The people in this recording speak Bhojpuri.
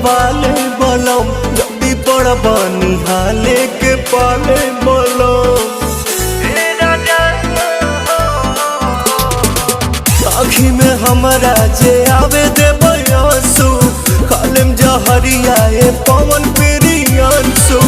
वाले बलम जल्दी बड़ बनी हाले के पाले बलम आँखी में हमारा जे आवे दे बयासु खालिम जहरिया ए पवन प्रियांशु।